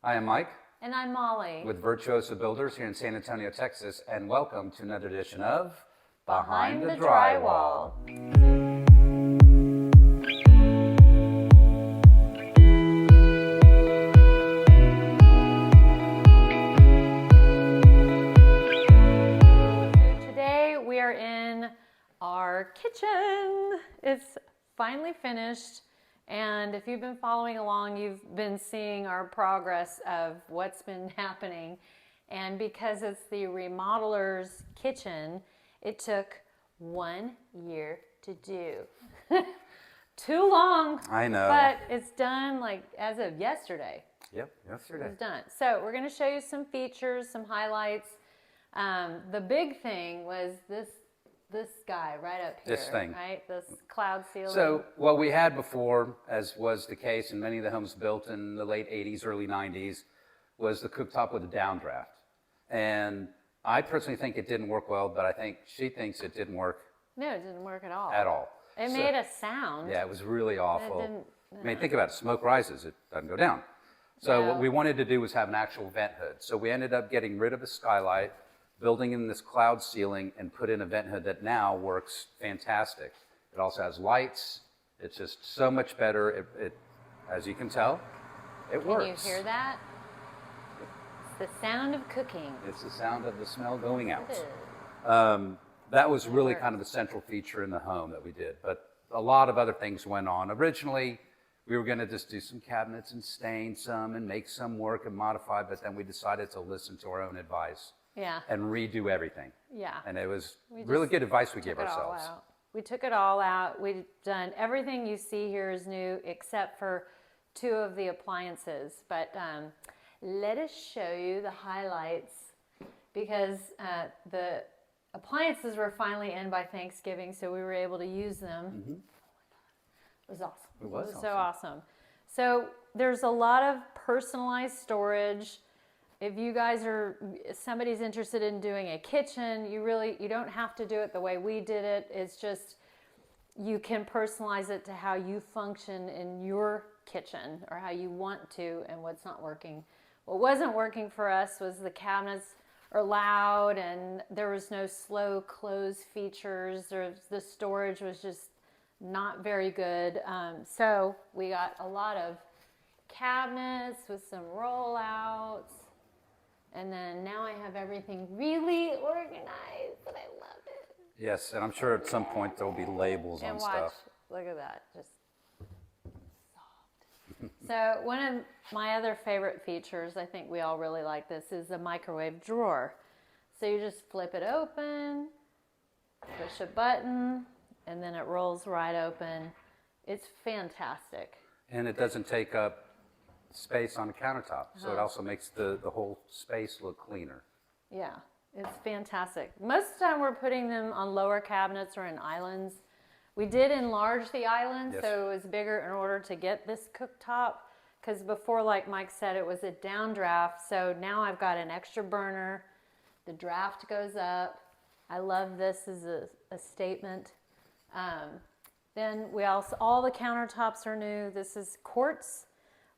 I am Mike. And I'm Molly. With Virtuoso Builders here in San Antonio, Texas, and welcome to another edition of Behind the Drywall. So today we are in our kitchen. It's finally finished. And if you've been following along, you've been seeing our progress of what's been happening. And because it's the remodeler's kitchen, it took 1 year to do. Too long. I know. But it's done like as of yesterday. Yep, yesterday. It's done. So we're going to show you some features, some highlights. The big thing was this guy right up here. This thing. Right? This cloud ceiling. So what we had before, as was the case in many of the homes built in the late 80s, early 90s, was the cooktop with a downdraft. And I personally think it didn't work well, but I think she thinks it didn't work. No, it didn't work at all. At all. It made a sound. Yeah, it was really awful. didn't- I mean, think about it. Smoke rises, it doesn't go down. So Yeah. what we wanted to do was have an actual vent hood. So we ended up getting rid of the skylight, building in this cloud ceiling, and put in a vent hood that now works fantastic. It also has lights. It's just so much better. It as you can tell, it works. Can you hear that? It's the sound of cooking. It's the sound of the smell going out. It is. That was really works. kind of the central feature in the home that we did. But a lot of other things went on. Originally, we were going to just do some cabinets and stain some and make some work and modify, but then we decided to listen to our own advice Yeah. and redo everything. Yeah. And it was We really just good advice we took gave it all ourselves. out. We took it all out. We've done everything you see here is new except for 2 of the appliances. But let us show you the highlights because the appliances were finally in by Thanksgiving, so we were able to use them. It was awesome. It was so awesome. So there's a lot of personalized storage. If you guys somebody's interested in doing a kitchen, you don't have to do it the way we did it. It's just, you can personalize it to how you function in your kitchen or how you want to and what's not working. What wasn't working for us was the cabinets are loud and there was no slow close features, or the storage was just not very good. So we got a lot of cabinets with some rollouts. And then now I have everything really organized and I love it. Yes, and I'm sure at some point there'll be labels on And watch, stuff. look at that, just soft. So one of my other favorite features, I think we all really like this, is the microwave drawer. So you just flip it open, push a button, and then it rolls right open. It's fantastic. And it doesn't take up space on the countertop, so it also makes the whole space look cleaner. Yeah, it's fantastic. Most of the time we're putting them on lower cabinets or in islands. We did enlarge the island, Yes. so it was bigger in order to get this cooktop, because before, like Mike said, it was a downdraft, so now I've got an extra burner. The draft goes up. I love this as a statement. Then we also, all the countertops are new. This is quartz,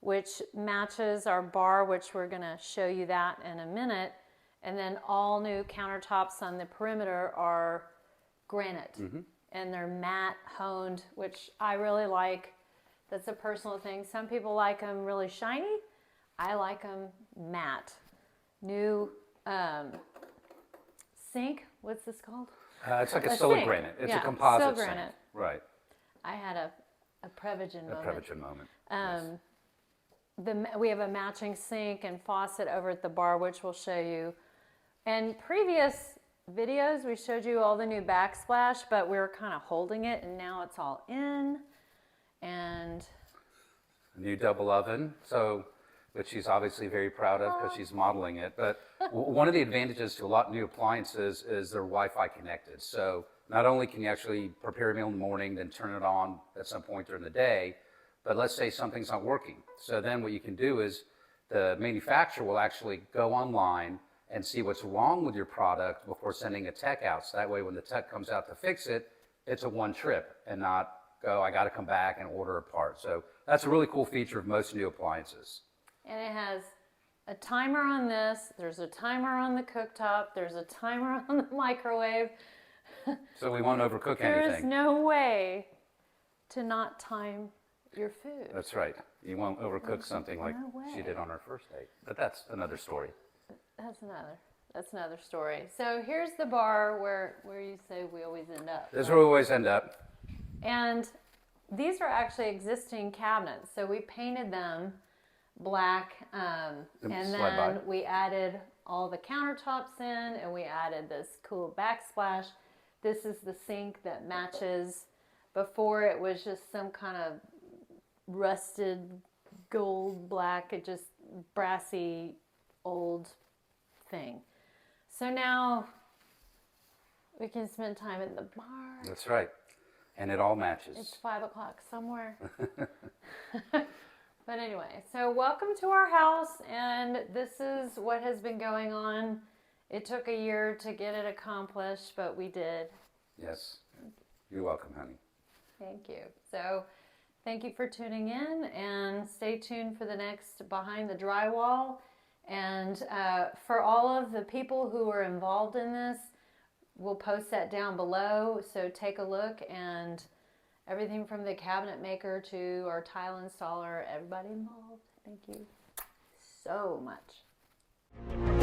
which matches our bar, which we're going to show you that in a minute. And then all new countertops on the perimeter are granite. And they're matte honed, which I really like. That's a personal thing. Some people like them really shiny. I like them matte. New sink. What's this called? It's like a A silver sink. granite. It's Yeah, a composite silver sink. granite. Right. I had a Prevagen A moment. Prevagen moment. Yes. We have a matching sink and faucet over at the bar, which we'll show you. And previous videos, we showed you all the new backsplash, but we were kind of holding it, and now it's all in. And A new double oven, which she's obviously very proud of because she's modeling it. But one of the advantages to a lot of new appliances is they're Wi-Fi connected. So not only can you actually prepare a meal in the morning, then turn it on at some point during the day, but let's say something's not working. So then what you can do is the manufacturer will actually go online and see what's wrong with your product before sending a tech out. So that way when the tech comes out to fix it, it's a one trip and not go, I got to come back and order a part. So that's a really cool feature of most new appliances. And it has a timer on this. There's a timer on the cooktop. There's a timer on the microwave. So we won't overcook There's anything. no way to not time your food. That's right. You won't overcook something like no she way. did on her first date. But that's another story. That's another story. So here's the bar where you say we always end up. This is where we always end up. And these are actually existing cabinets. So we painted them black, and Slide by. then we added all the countertops in, and we added this cool backsplash. This is the sink that matches. Before it was just some kind of rusted gold black, it just brassy old thing. So now we can spend time in the bar. That's right. And it all matches. It's 5 o'clock somewhere. But anyway, so welcome to our house, and this is what has been going on. It took a year to get it accomplished, but we did. Yes. You're welcome, honey. Thank you. So thank you for tuning in, and stay tuned for the next Behind the Drywall. And for all of the people who are involved in this, we'll post that down below. So take a look, and everything from the cabinet maker to our tile installer, everybody involved. Thank you so much.